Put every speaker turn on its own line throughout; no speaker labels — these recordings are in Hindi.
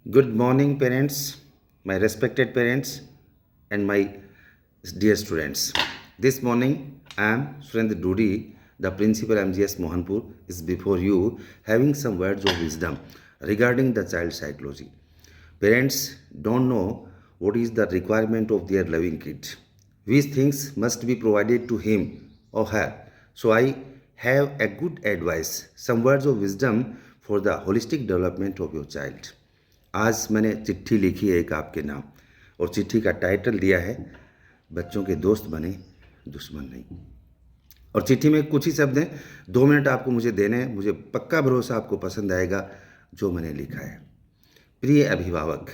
Good morning, parents, my respected parents, and my dear students. This morning, I am Surendra Dudi, the principal MGS Mohanpur, is before you having some words of wisdom regarding the child psychology. Parents don't know what is the requirement of their loving kid. Which things must be provided to him or her. So I have a good advice, some words of wisdom for the holistic development of your child. आज मैंने चिट्ठी लिखी है एक आपके नाम और चिट्ठी का टाइटल दिया है बच्चों के दोस्त बने दुश्मन नहीं। और चिट्ठी में कुछ ही शब्द हैं, 2 मिनट आपको मुझे देने हैं। मुझे पक्का भरोसा आपको पसंद आएगा जो मैंने लिखा है। प्रिय अभिभावक,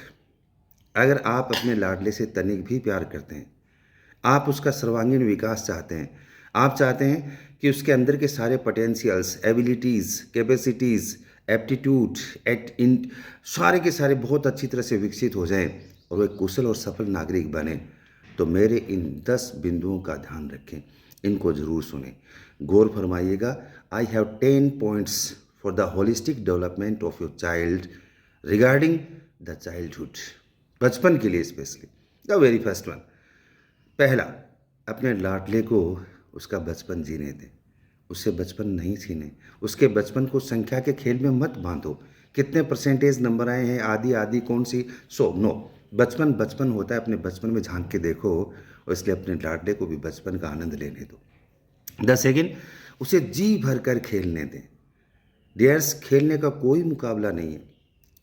अगर आप अपने लाडले से तनिक भी प्यार करते हैं, आप उसका सर्वांगीण विकास चाहते हैं, आप चाहते हैं कि उसके अंदर के सारे पोटेंशियल्स, एबिलिटीज़, कैपेसिटीज़, एप्टीट्यूड सारे के सारे बहुत अच्छी तरह से विकसित हो जाएं और वो एक कुशल और सफल नागरिक बने, तो मेरे इन 10 बिंदुओं का ध्यान रखें, इनको ज़रूर सुनें, गौर फरमाइएगा। I have 10 points for the holistic development of your child regarding the childhood, बचपन के लिए specially. The very first one, पहला, अपने लाडले को उसका बचपन जीने दें, उससे बचपन नहीं छीने। उसके बचपन को संख्या के खेल में मत बांधो, कितने परसेंटेज नंबर आए हैं, आदि आदि कौन सी, सो नो। बचपन बचपन होता है, अपने बचपन में झांक के देखो, और इसलिए अपने लाडले को भी बचपन का आनंद लेने दो। द सेकेंड, उसे जी भर कर खेलने दें। डियर्स, खेलने का कोई मुकाबला नहीं है।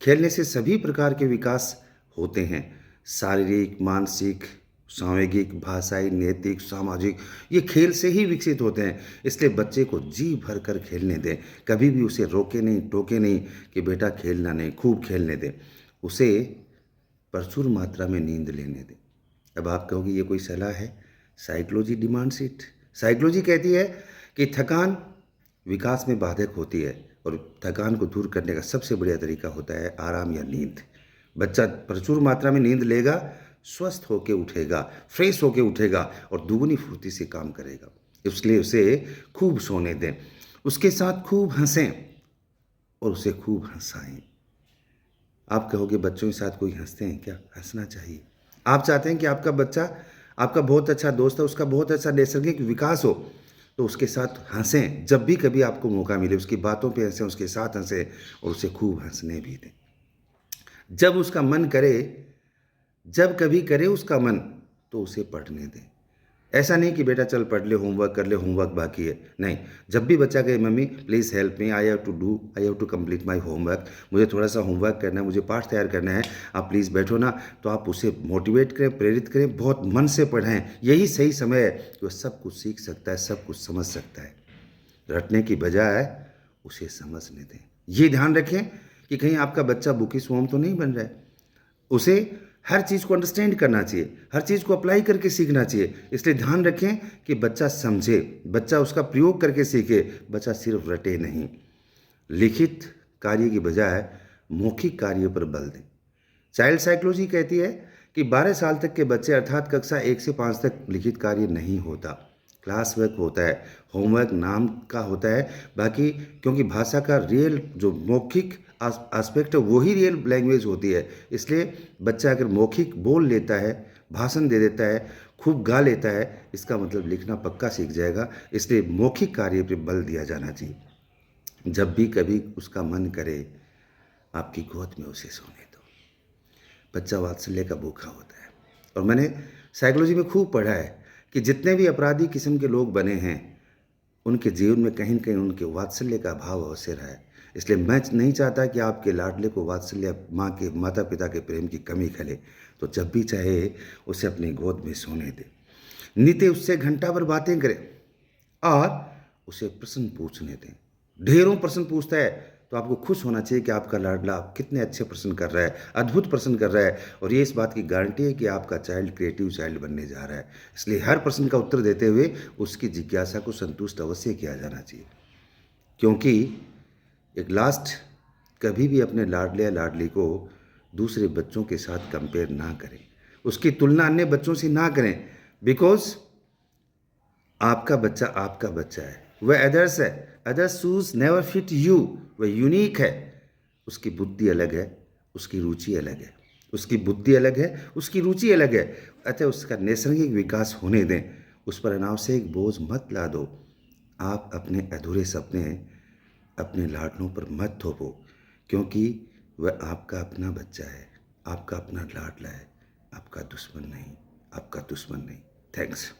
खेलने से सभी प्रकार के विकास होते हैं, शारीरिक, मानसिक, सामूहिक, भाषाई, नैतिक, सामाजिक, ये खेल से ही विकसित होते हैं। इसलिए बच्चे को जी भर कर खेलने दें, कभी भी उसे रोके नहीं, टोके नहीं कि बेटा खेलना नहीं, खूब खेलने दें। उसे प्रचुर मात्रा में नींद लेने दें। अब आप कहोगे ये कोई सलाह है? Psychology demands it. साइकोलॉजी कहती है कि थकान विकास में बाधक होती है और थकान को दूर करने का सबसे बढ़िया तरीका होता है आराम या नींद। बच्चा प्रचुर मात्रा में नींद लेगा, स्वस्थ होकर उठेगा, फ्रेश होकर उठेगा और दुगनी फुर्ती से काम करेगा। इसलिए उसे खूब सोने दें, उसके साथ खूब हंसें और उसे खूब हंसाएं। आप कहोगे बच्चों के साथ कोई हंसते हैं क्या? हंसना चाहिए। आप चाहते हैं कि आपका बच्चा आपका बहुत अच्छा दोस्त है, उसका बहुत अच्छा नैसर्गिक विकास हो, तो उसके साथ हंसें। जब भी कभी आपको मौका मिले उसकी बातों पे हंसें, उसके साथ हंसें और उसे खूब हंसने भी दें। जब उसका मन करे, जब कभी करे उसका मन, तो उसे पढ़ने दें। ऐसा नहीं कि बेटा चल पढ़ ले, होमवर्क कर ले, होमवर्क बाकी है, नहीं। जब भी बच्चा कहे mummy please help me, I have to complete my homework, मुझे थोड़ा सा होमवर्क करना है, मुझे पाठ तैयार करना है, आप प्लीज़ बैठो ना, तो आप उसे मोटिवेट करें, प्रेरित करें, बहुत मन से पढ़ाएं। यही सही समय है कि वह सब कुछ सीख सकता है, सब कुछ समझ सकता है। रटने की बजाय उसे समझने दें। ये ध्यान रखें कि कहीं आपका बच्चा बुकी स्वयं तो नहीं बन रहा है। उसे हर चीज़ को अंडरस्टैंड करना चाहिए, हर चीज़ को अप्लाई करके सीखना चाहिए। इसलिए ध्यान रखें कि बच्चा समझे, बच्चा उसका प्रयोग करके सीखे, बच्चा सिर्फ रटे नहीं। लिखित कार्य की बजाय मौखिक कार्य पर बल दें। चाइल्ड साइकोलॉजी कहती है कि 12 साल तक के बच्चे अर्थात कक्षा 1 से 5 तक लिखित कार्य नहीं होता, क्लास वर्क होता है, होमवर्क नाम का होता है। बाकी क्योंकि भाषा का रियल जो मौखिक एस्पेक्ट है वही रियल लैंग्वेज होती है, इसलिए बच्चा अगर मौखिक बोल लेता है, भाषण दे देता है, खूब गा लेता है, इसका मतलब लिखना पक्का सीख जाएगा। इसलिए मौखिक कार्य पर बल दिया जाना चाहिए। जब भी कभी उसका मन करे आपकी गोद में उसे सोने दो। बच्चा वात्सल्य का भूखा होता है। और मैंने साइकोलॉजी में खूब पढ़ा है कि जितने भी अपराधी किस्म के लोग बने हैं उनके जीवन में कहीं न कहीं उनके वात्सल्य का अभाव अवश्य रहा है। इसलिए मैं नहीं चाहता कि आपके लाडले को वात्सल्य, माता पिता के प्रेम की कमी खले, तो जब भी चाहे उसे अपनी गोद में सोने दे, नित्य उससे घंटा भर बातें करें और उसे प्रश्न पूछने दें। ढेरों प्रश्न पूछता है तो आपको खुश होना चाहिए कि आपका लाडला कितने अच्छे प्रश्न कर रहा है, अद्भुत प्रश्न कर रहा है, और ये इस बात की गारंटी है कि आपका चाइल्ड क्रिएटिव चाइल्ड बनने जा रहा है। इसलिए हर प्रश्न का उत्तर देते हुए उसकी जिज्ञासा को संतुष्ट अवश्य किया जाना चाहिए। क्योंकि एक लास्ट, कभी भी अपने लाडले या लाडली को दूसरे बच्चों के साथ कंपेयर ना करें, उसकी तुलना अन्य बच्चों से ना करें। बिकॉज आपका बच्चा है, वह अदर्स है। Others shoes never fit you, वह यूनिक है, उसकी बुद्धि अलग है, उसकी रुचि अलग है, उसकी बुद्धि अलग है, उसकी रुचि अलग है। अतः उसका नैसर्गिक विकास होने दें, उस पर अनावश्यक बोझ मत ला दो। आप अपने अधूरे सपने अपने लाडलों पर मत थोपो, क्योंकि वह आपका अपना बच्चा है, आपका अपना लाडला है, आपका दुश्मन नहीं, आपका दुश्मन नहीं। थैंक्स।